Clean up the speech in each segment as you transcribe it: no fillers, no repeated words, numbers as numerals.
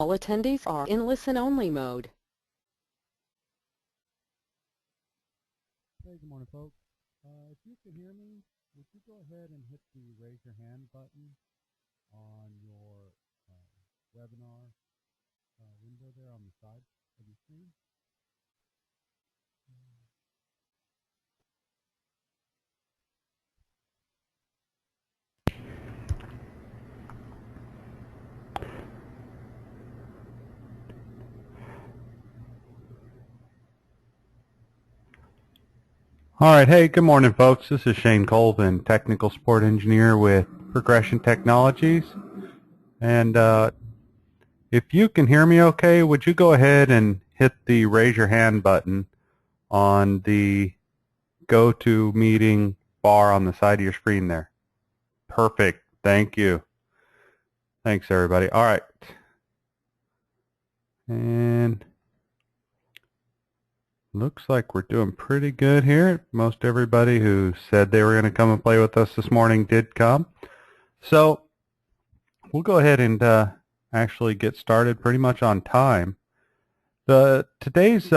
All attendees are in listen-only mode. Hey, good morning, folks. If you can hear me, would you go ahead and hit the raise your hand button on your webinar window there on the side of your screen? All right. Hey, good morning, folks. This is Shane Colvin, Technical Support Engineer with Progression Technologies. And if you can hear me okay, would you go ahead and hit the raise your hand button on the go to meeting bar on the side of your screen there? Perfect. Thank you. Thanks, everybody. All right. And looks like we're doing pretty good here. Most everybody who said they were going to come and play with us this morning did come. So we'll go ahead and actually get started pretty much on time. Today's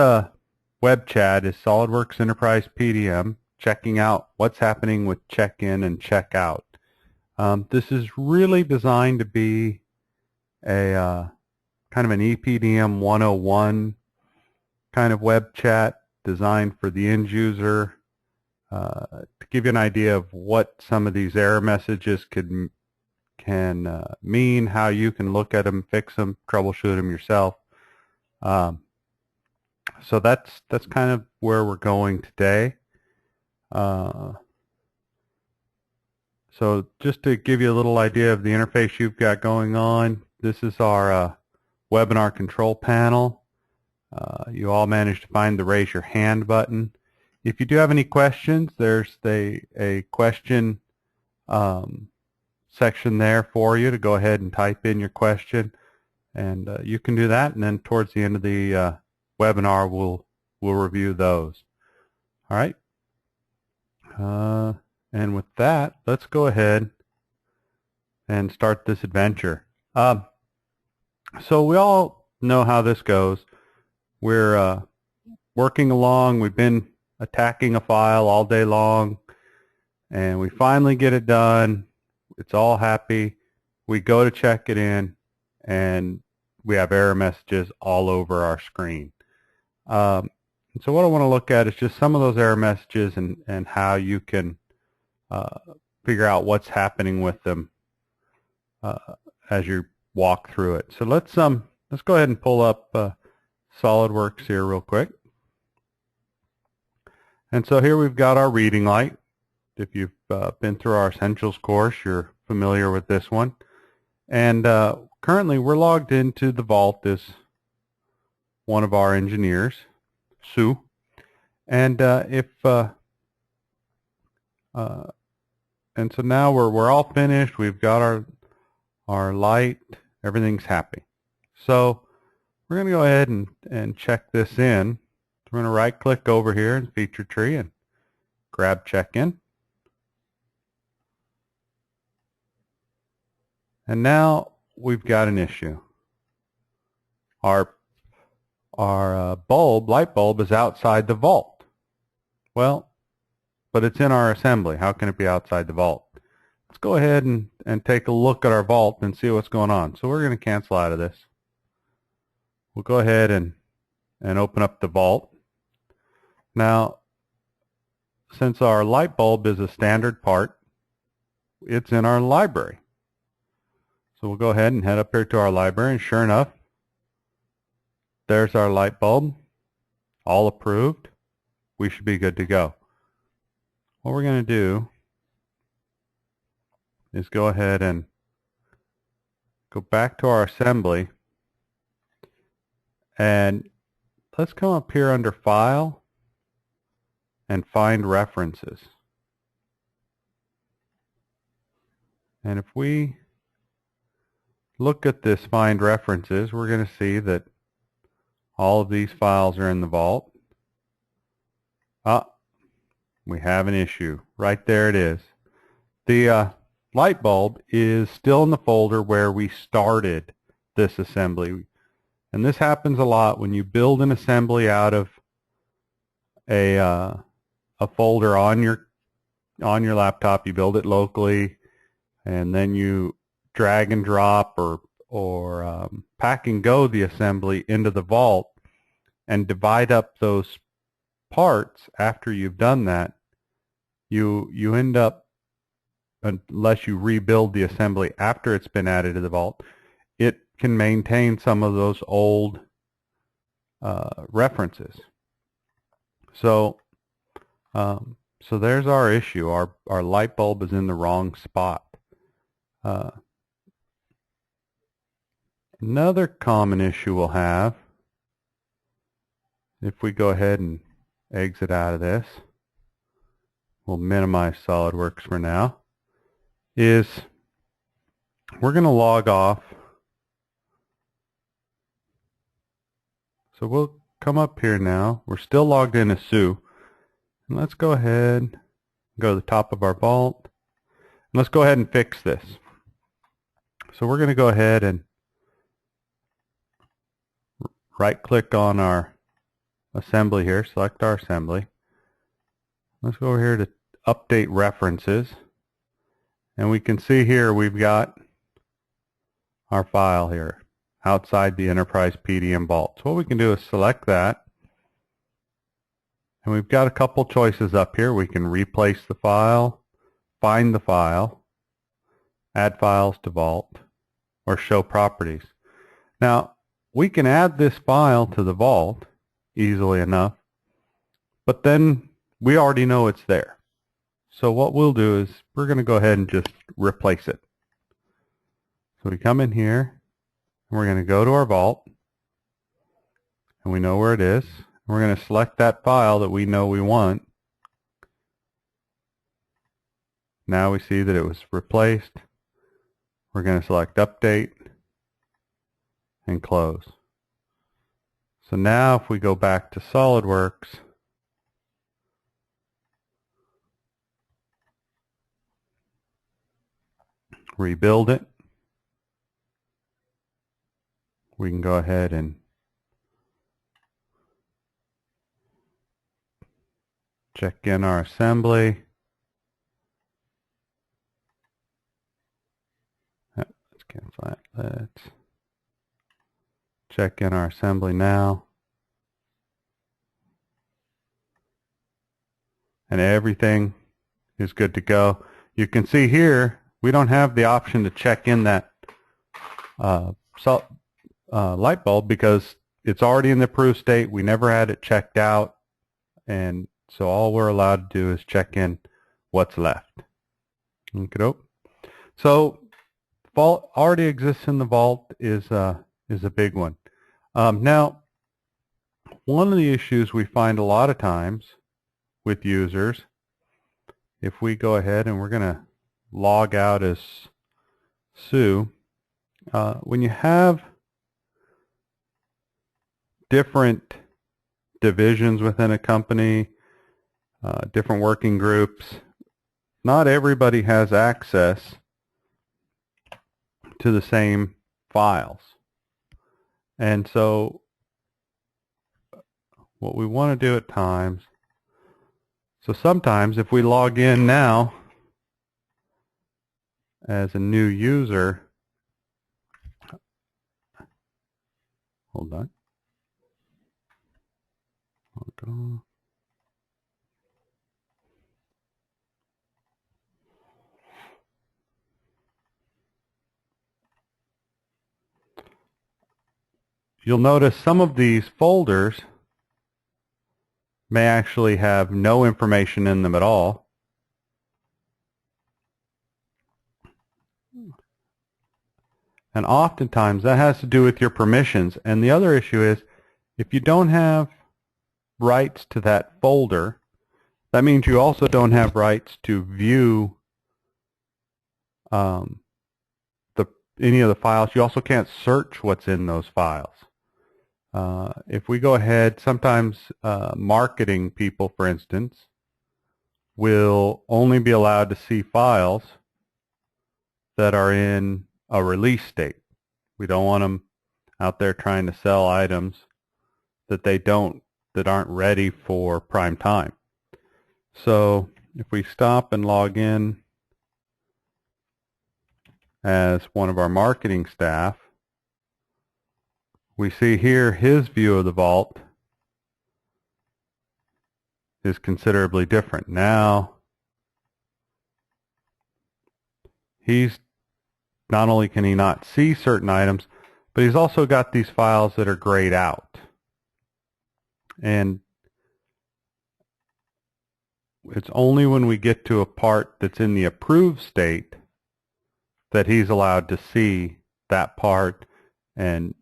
web chat is SOLIDWORKS Enterprise PDM, checking out what's happening with check-in and check-out. This is really designed to be a kind of an EPDM 101 kind of web chat designed for the end user to give you an idea of what some of these error messages can mean, how you can look at them, fix them, troubleshoot them yourself. So that's kind of where we're going today. So just to give you a little idea of the interface you've got going on, this is our webinar control panel. You all managed to find the raise your hand button. If you do have any questions, there's a question section there for you to go ahead and type in your question, and you can do that, and then towards the end of the webinar we'll review those. All right, and with that, let's go ahead and start this adventure. So we all know how this goes. We're working along. We've been attacking a file all day long, and we finally get it done. It's all happy. We go to check it in, and we have error messages all over our screen. And so what I want to look at is just some of those error messages and how you can figure out what's happening with them as you walk through it. So let's go ahead and pull up SOLIDWORKS here real quick. And so here we've got our reading light. If you've been through our Essentials course, you're familiar with this one. And currently we're logged into the vault as one of our engineers, Sue. And and so now we're all finished. We've got our light. Everything's happy. So we're going to go ahead and check this in. We're going to right click over here in feature tree and grab check in. And now we've got an issue. Our light bulb is outside the vault. Well, but it's in our assembly. How can it be outside the vault? Let's go ahead and take a look at our vault and see what's going on. So we're going to cancel out of this. We'll go ahead and open up the vault. Now, since our light bulb is a standard part, it's in our library. So we'll go ahead and head up here to our library, and sure enough, there's our light bulb, all approved. We should be good to go. What we're going to do is go ahead and go back to our assembly, and let's come up here under File and find References. And if we look at this Find References, we're going to see that all of these files are in the vault. We have an issue. Right there it is. The light bulb is still in the folder where we started this assembly. And this happens a lot when you build an assembly out of a folder on your laptop. You build it locally, and then you drag and drop or pack and go the assembly into the vault and divide up those parts. After you've done that, you end up, unless you rebuild the assembly after it's been added to the vault, it can maintain some of those old references. So so there's our issue. Our light bulb is in the wrong spot. Another common issue we'll have, if we go ahead and exit out of this, we'll minimize SolidWorks for now, is we're going to log off. So we'll come up here now. We're still logged in as Sue. And let's go ahead and go to the top of our vault. And let's go ahead and fix this. So we're going to go ahead and right-click on our assembly here, select our assembly. Let's go over here to Update References. And we can see here we've got our file here outside the Enterprise PDM vault. So what we can do is select that. And we've got a couple choices up here. We can replace the file, find the file, add files to vault, or show properties. Now, we can add this file to the vault easily enough, but then we already know it's there. So what we'll do is we're going to go ahead and just replace it. So we come in here, and we're going to go to our vault, and we know where it is. We're going to select that file that we know we want. Now we see that it was replaced. We're going to select Update and Close. So now if we go back to SolidWorks, rebuild it, we can go ahead and check in our assembly. Let's cancel that. Let's check in our assembly now. And everything is good to go. You can see here we don't have the option to check in that light bulb because it's already in the approved state. We never had it checked out, and so all we're allowed to do is check in what's left. Okay. So vault already exists in the vault is a big one. Now, one of the issues we find a lot of times with users, if we go ahead and we're going to log out as Sue, when you have different divisions within a company, different working groups, not everybody has access to the same files. And so what we want to do at times, so sometimes if we log in now as a new user, hold on. You'll notice some of these folders may actually have no information in them at all. And oftentimes that has to do with your permissions. And the other issue is if you don't have rights to that folder, that means you also don't have rights to view any of the files. You also can't search what's in those files. If we go ahead, sometimes marketing people, for instance, will only be allowed to see files that are in a release state. We don't want them out there trying to sell items that aren't ready for prime time. So if we stop and log in as one of our marketing staff, we see here his view of the vault is considerably different. Now he's not only can he not see certain items, but he's also got these files that are grayed out. And it's only when we get to a part that's in the approved state that he's allowed to see that part and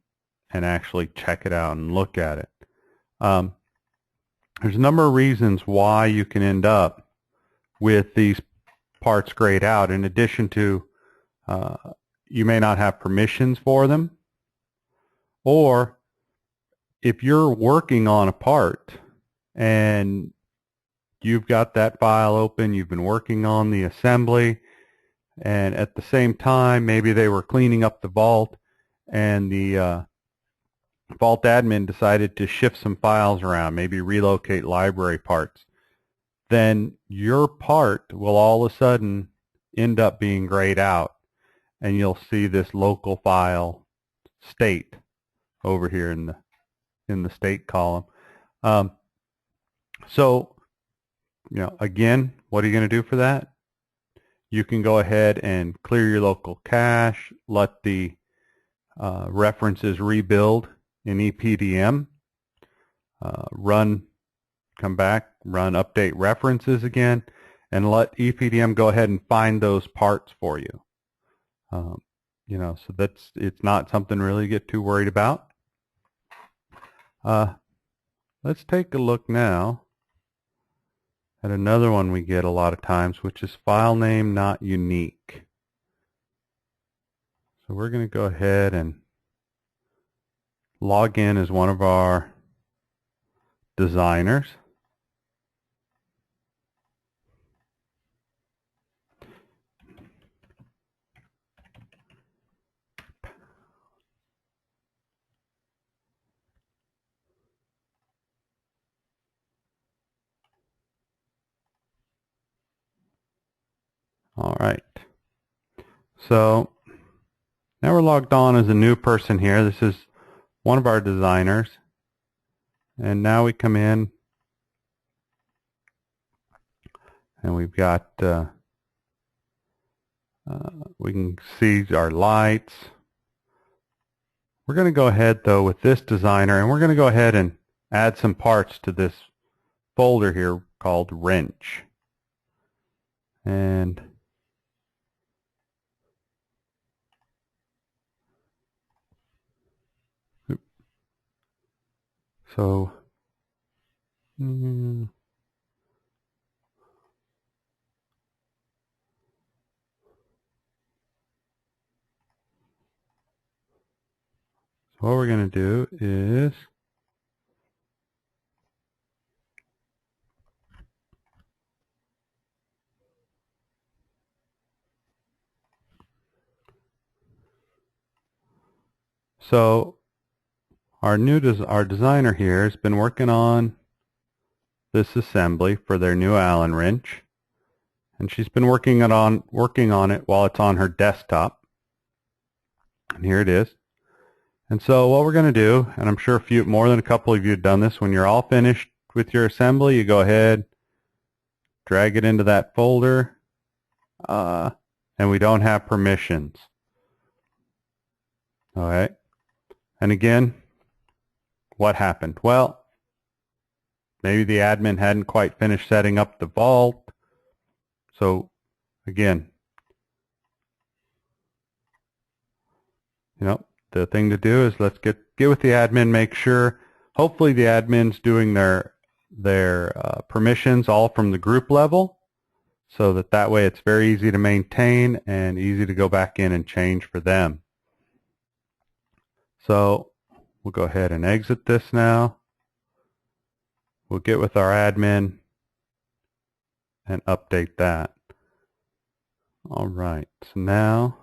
actually check it out and look at it. There's a number of reasons why you can end up with these parts grayed out. In addition to you may not have permissions for them, or if you're working on a part and you've got that file open, you've been working on the assembly, and at the same time maybe they were cleaning up the vault and the vault admin decided to shift some files around, maybe relocate library parts, then your part will all of a sudden end up being grayed out, and you'll see this local file state over here in the state column. So, again, what are you going to do for that? You can go ahead and clear your local cache, let the references rebuild in EPDM, come back, run update references again, and let EPDM go ahead and find those parts for you. So it's not something really to get too worried about. Let's take a look now at another one we get a lot of times, which is file name not unique. So we're going to go ahead and log in as one of our designers. All right. So now we're logged on as a new person here. This is one of our designers. And now we come in and we've got, we can see our lights. We're going to go ahead though with this designer, and we're going to go ahead and add some parts to this folder here called wrench. And so what we're going to do is our designer here has been working on this assembly for their new Allen wrench, and she's been working on it while it's on her desktop. And here it is. And so what we're going to do, and I'm sure more than a couple of you have done this, when you're all finished with your assembly, you go ahead, drag it into that folder, and we don't have permissions. All right. And again, what happened? Well, maybe the admin hadn't quite finished setting up the vault. So again, the thing to do is let's get with the admin, make sure, hopefully the admin's doing their permissions all from the group level, so that way it's very easy to maintain and easy to go back in and change for them. So we'll go ahead and exit this now. We'll get with our admin and update that. All right, so now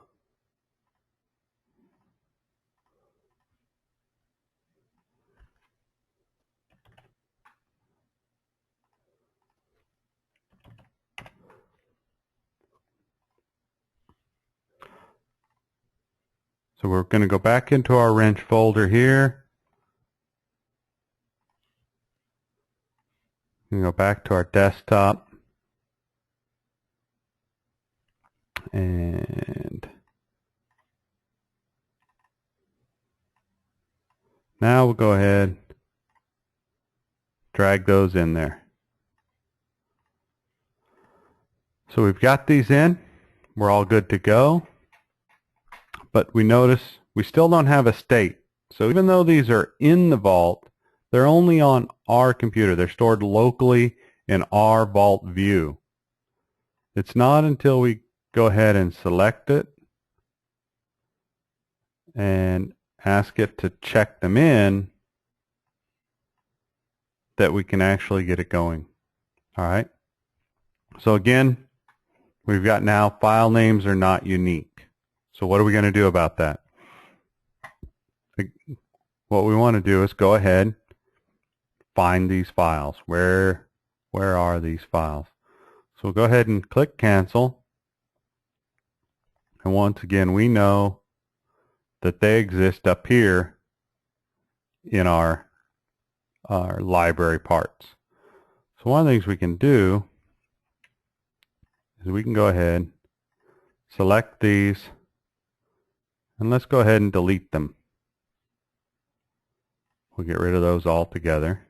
So we're going to go back into our wrench folder here. We go back to our desktop. And now we'll go ahead, drag those in there. So we've got these in. We're all good to go. But we notice we still don't have a state. So even though these are in the vault, they're only on our computer. They're stored locally in our vault view. It's not until we go ahead and select it and ask it to check them in that we can actually get it going. All right. So again, we've got now file names are not unique. So what are we going to do about that? What we want to do is go ahead, find these files. Where are these files? So we'll go ahead and click cancel. And once again, we know that they exist up here in our library parts. So one of the things we can do is we can go ahead, select these, and let's go ahead and delete them. We'll get rid of those altogether.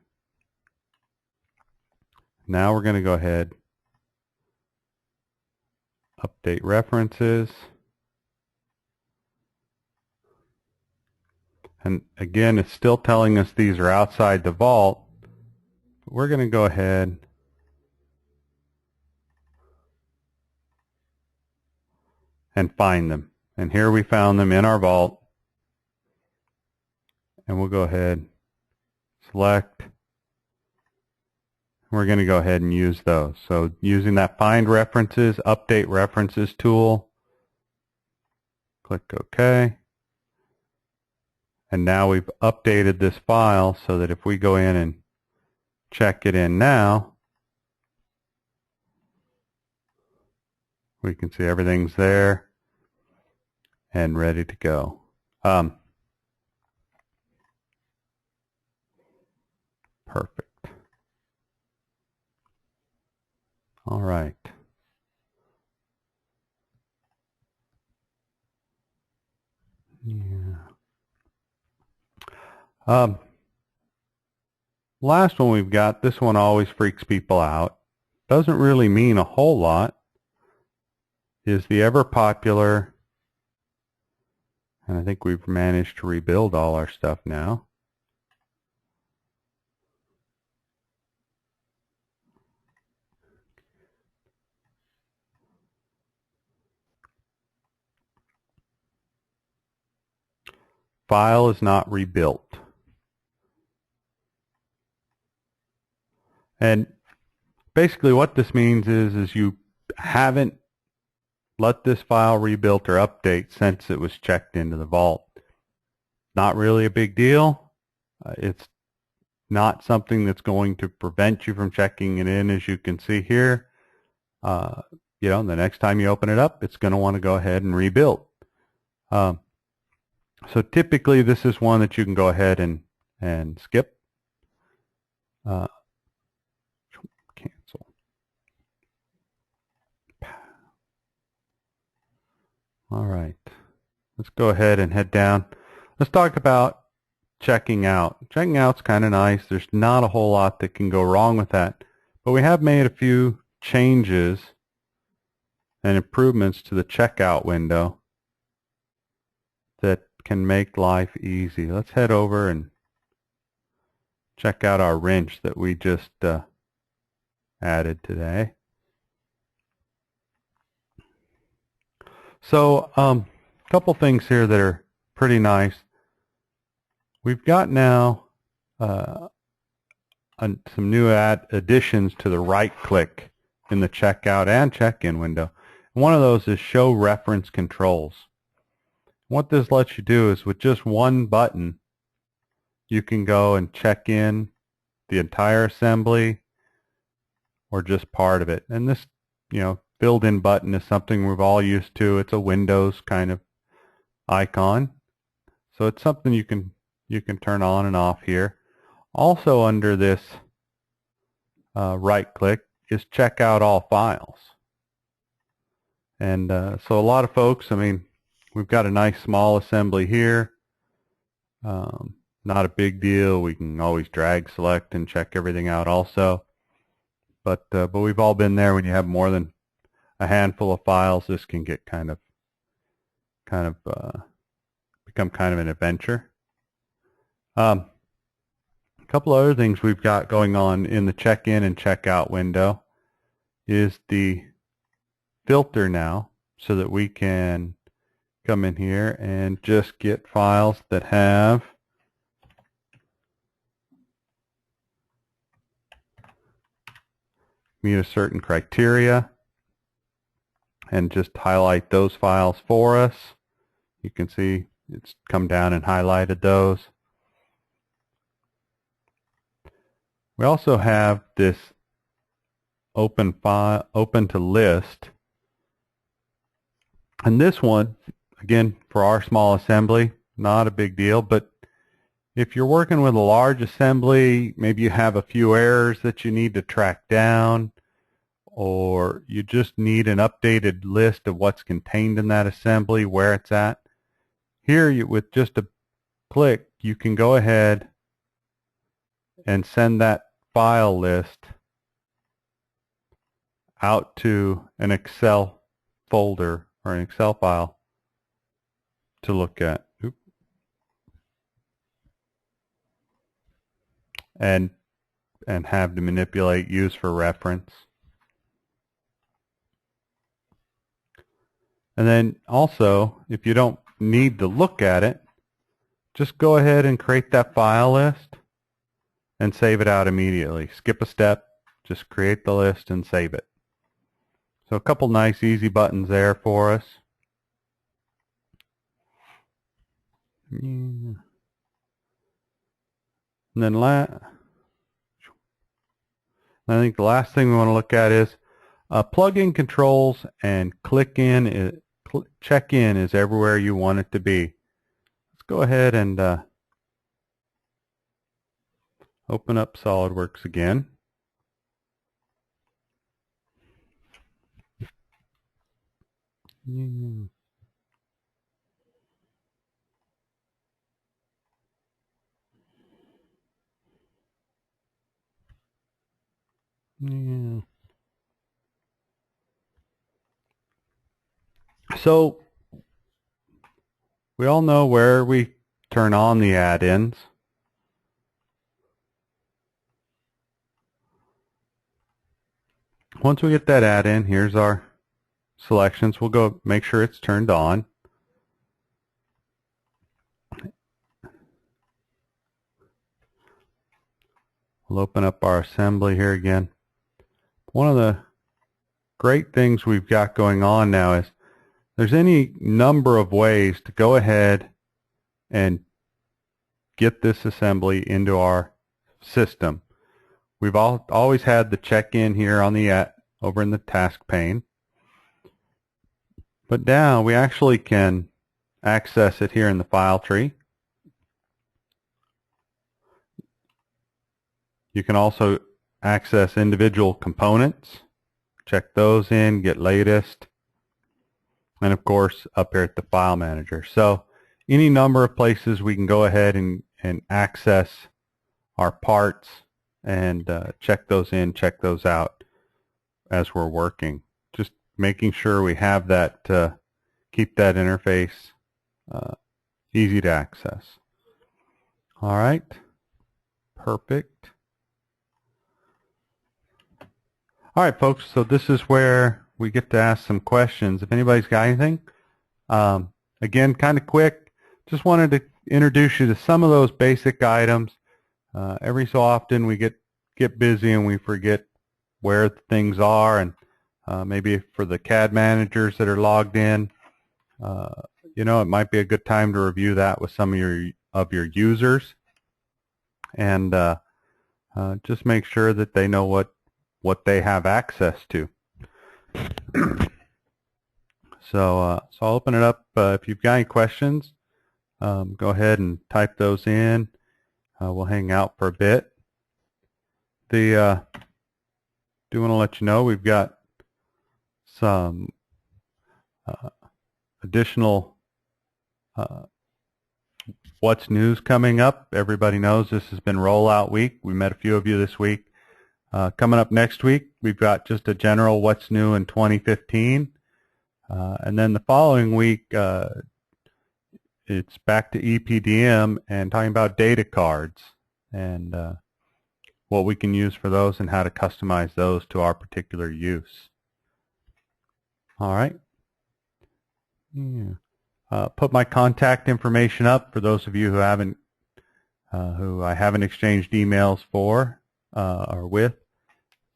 Now we're going to go ahead, update references. And again, it's still telling us these are outside the vault. But we're going to go ahead and find them. And here we found them in our vault. And we'll go ahead, select. We're going to go ahead and use those. So using that find references, update references tool, click OK. And now we've updated this file so that if we go in and check it in now, we can see everything's there and ready to go. Perfect. All right. Yeah. Last one we've got, this one always freaks people out. Doesn't really mean a whole lot. Is the ever popular, and I think we've managed to rebuild all our stuff now. File is not rebuilt. And basically what this means is you haven't let this file rebuilt or update since it was checked into the vault. Not really a big deal. It's not something that's going to prevent you from checking it in, as you can see here. The next time you open it up, it's going to want to go ahead and rebuild. So typically this is one that you can go ahead and skip. Cancel. All right. Let's go ahead and head down. Let's talk about checking out. Checking out's kind of nice. There's not a whole lot that can go wrong with that. But we have made a few changes and improvements to the checkout window that can make life easy. Let's head over and check out our wrench that we just added today. So a couple things here that are pretty nice. We've got now some new additions to the right click in the checkout and check-in window. One of those is show reference controls. What this lets you do is with just one button you can go and check in the entire assembly or just part of it. And this built-in button is something we've all used to. It's a Windows kind of icon. So it's something you can turn on and off here. Also under this right click is check out all files. And so a lot of folks, I mean, we've got a nice small assembly here. Not a big deal. We can always drag select and check everything out also. But we've all been there. When you have more than a handful of files, this can get kind of become kind of an adventure. A couple other things we've got going on in the check-in and check-out window is the filter now, so that we can come in here and just get files that have meet a certain criteria, and just highlight those files for us. You can see it's come down and highlighted those. We also have this open file, open to list. And this one, again, for our small assembly, not a big deal, but if you're working with a large assembly, maybe you have a few errors that you need to track down, or you just need an updated list of what's contained in that assembly, where it's at. Here, with just a click, you can go ahead and send that file list out to an Excel folder or an Excel file to look at. And have to manipulate, use for reference. And then also, if you don't need to look at it, just go ahead and create that file list and save it out immediately. Skip a step, just create the list and save it. So a couple nice easy buttons there for us. And then I think the last thing we want to look at is plug-in controls, and check-in is everywhere you want it to be. Let's go ahead and open up SolidWorks again. Yeah. Yeah. So we all know where we turn on the add-ins. Once we get that add-in, here's our selections. We'll go make sure it's turned on. We'll open up our assembly here again. One of the great things we've got going on now is there's any number of ways to go ahead and get this assembly into our system. We've always had the check-in here on the over in the task pane, but now we actually can access it here in the file tree. You can also access individual components, check those in, get latest, and of course up here at the file manager. So any number of places we can go ahead and access our parts and check those in, check those out as we're working. Just making sure we have that, keep that interface easy to access. All right, perfect. All right, folks, so this is where we get to ask some questions. If anybody's got anything, again, kind of quick, just wanted to introduce you to some of those basic items. Every so often we get busy and we forget where things are, and maybe for the CAD managers that are logged in, you know, it might be a good time to review that with some of your users, and just make sure that they know what they have access to. So I'll open it up. If you've got any questions, go ahead and type those in. We'll hang out for a bit. Do want to let you know we've got some additional what's news coming up. Everybody knows this has been rollout week. We met a few of you this week. Coming up next week, we've got just a general what's new in 2015. And then the following week, it's back to EPDM and talking about data cards and what we can use for those and how to customize those to our particular use. All right. Yeah. Put my contact information up for those of you who haven't, who I haven't exchanged emails for or with.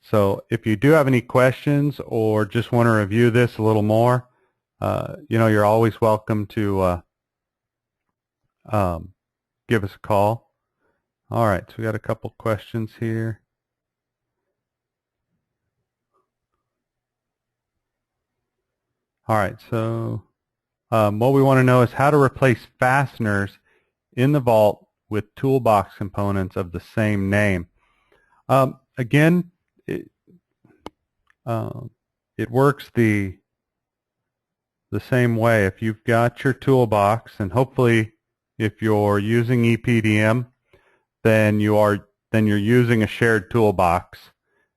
So if you do have any questions or just want to review this a little more, you know, you're always welcome to give us a call. All right, so we got a couple questions here. All right, so what we want to know is how to replace fasteners in the vault with toolbox components of the same name. Again, it works the same way. If you've got your toolbox, and hopefully if you're using EPDM, then you're using a shared toolbox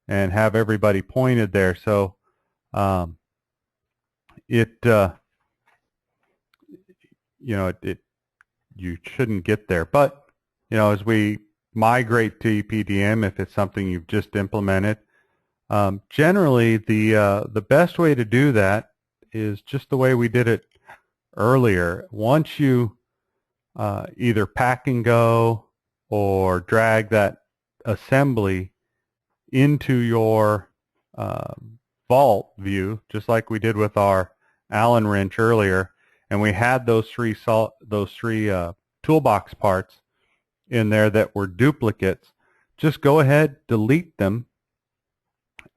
and have everybody pointed there. So you shouldn't get there. But as we migrate to EPDM, if it's something you've just implemented, generally the best way to do that is just the way we did it earlier. Once you either pack and go or drag that assembly into your vault view, just like we did with our Allen wrench earlier, and we had those three toolbox parts in there that were duplicates, just go ahead, delete them,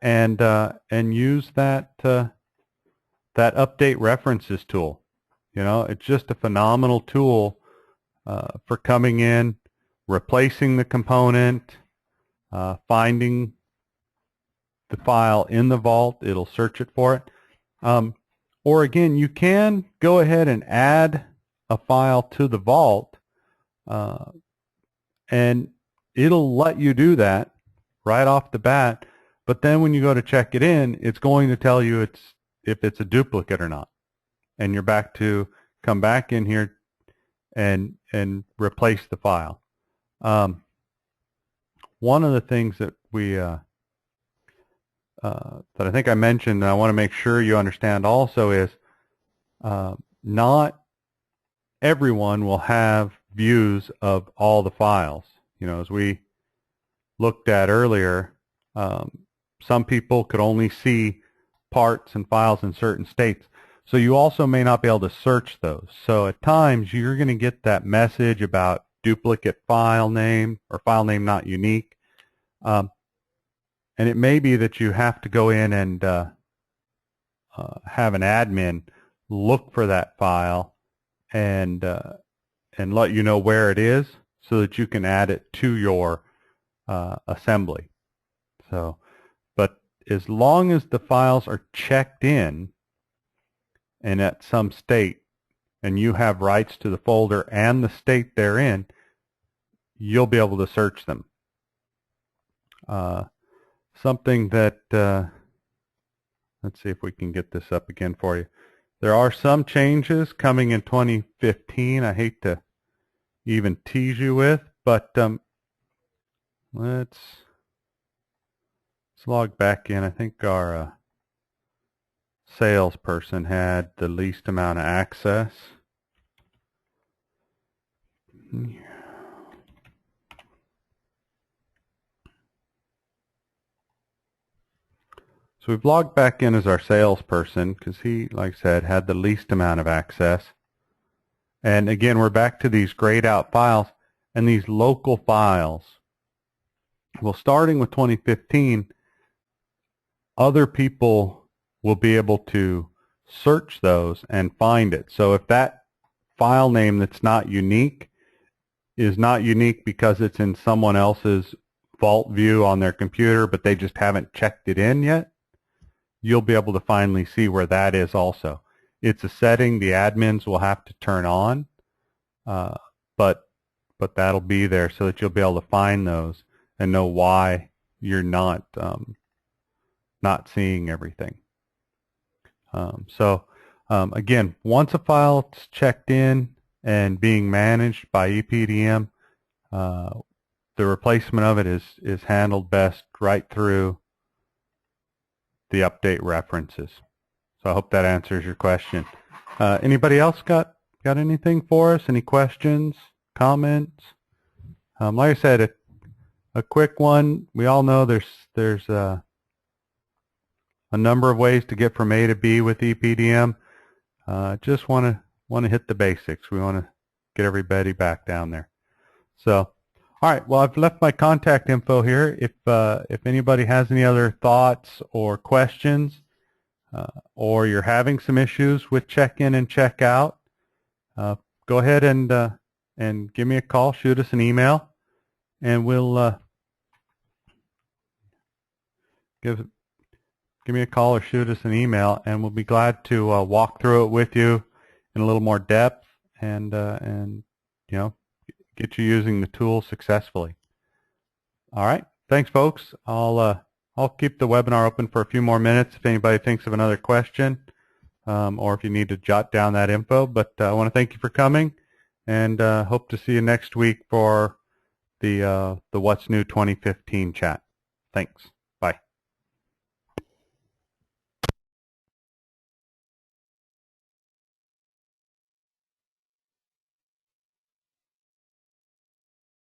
and use that that update references tool. It's just a phenomenal tool for coming in, replacing the component, finding the file in the vault. It'll search it for it. Or again, you can go ahead and add a file to the vault, and it'll let you do that right off the bat. But then when you go to check it in, it's going to tell you if it's a duplicate or not. And you're back to come back in here and replace the file. One of the things that we that I think I mentioned, and I want to make sure you understand also, is not everyone will have views of all the files. As we looked at earlier, some people could only see parts and files in certain states. So you also may not be able to search those. So at times you're going to get that message about duplicate file name or file name not unique. And it may be that you have to go in and have an admin look for that file and let you know where it is so that you can add it to your assembly. So, but as long as the files are checked in and at some state, and you have rights to the folder and the state they're in, you'll be able to search them. Something that, let's see if we can get this up again for you. There are some changes coming in 2015. I hate to even tease you with, but let's log back in. I think our salesperson had the least amount of access. So we've logged back in as our salesperson because he, like I said, had the least amount of access. And again, we're back to these grayed out files and these local files. Well, starting with 2015, other people will be able to search those and find it. So if that file name that's not unique is not unique because it's in someone else's vault view on their computer, but they just haven't checked it in yet, you'll be able to finally see where that is also. It's a setting the admins will have to turn on, but that'll be there so that you'll be able to find those and know why you're not seeing everything. Again, once a file's checked in and being managed by EPDM, the replacement of it is handled best right through the update references. So I hope that answers your question. Anybody else got anything for us? Any questions, comments? Like I said, a quick one. We all know there's a number of ways to get from A to B with EPDM. Just want to hit the basics. We want to get everybody back down there. So, all right. Well, I've left my contact info here. If anybody has any other thoughts or questions, or you're having some issues with check-in and check-out, go ahead and give me a call, shoot us an email, and we'll give me a call or shoot us an email, and we'll be glad to walk through it with you in a little more depth and you know, get you using the tool successfully. All right. Thanks, folks. I'll keep the webinar open for a few more minutes if anybody thinks of another question, or if you need to jot down that info. But I want to thank you for coming, and hope to see you next week for the What's New 2015 chat. Thanks.